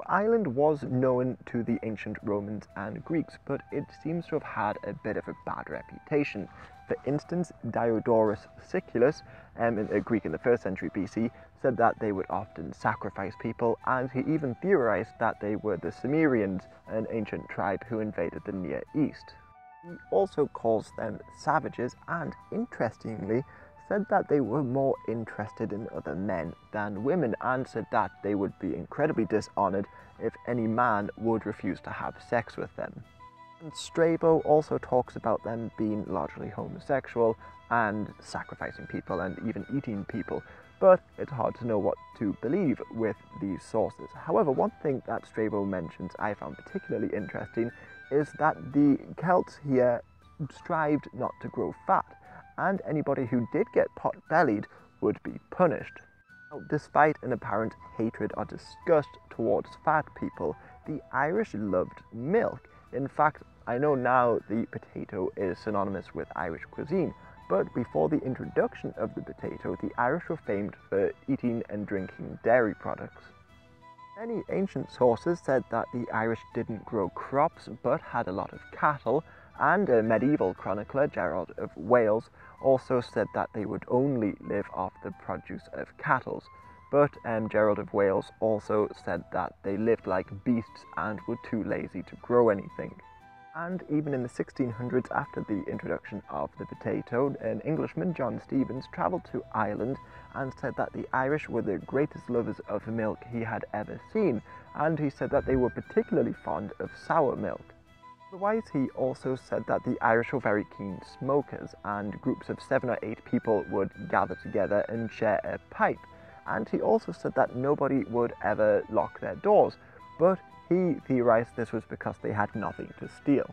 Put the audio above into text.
Ireland was known to the ancient Romans and Greeks, but it seems to have had a bit of a bad reputation. For instance, Diodorus Siculus, a Greek in the 1st century BC, said that they would often sacrifice people, and he even theorized that they were the Cimmerians, an ancient tribe who invaded the Near East. He also calls them savages and, interestingly, said that they were more interested in other men than women, and said that they would be incredibly dishonored if any man would refuse to have sex with them. And Strabo also talks about them being largely homosexual and sacrificing people and even eating people, but it's hard to know what to believe with these sources. However, one thing that Strabo mentions I found particularly interesting is that the Celts here strived not to grow fat, and anybody who did get pot-bellied would be punished. Now, despite an apparent hatred or disgust towards fat people, the Irish loved milk. In fact, I know now the potato is synonymous with Irish cuisine, but before the introduction of the potato, the Irish were famed for eating and drinking dairy products. Many ancient sources said that the Irish didn't grow crops but had a lot of cattle, and a medieval chronicler, Gerald of Wales, also said that they would only live off the produce of cattle. But Gerald of Wales also said that they lived like beasts and were too lazy to grow anything. And even in the 1600s, after the introduction of the potato, an Englishman, John Stephens, travelled to Ireland and said that the Irish were the greatest lovers of milk he had ever seen, and he said that they were particularly fond of sour milk. Otherwise, he also said that the Irish were very keen smokers, and groups of 7 or 8 people would gather together and share a pipe. And he also said that nobody would ever lock their doors, but he theorized this was because they had nothing to steal.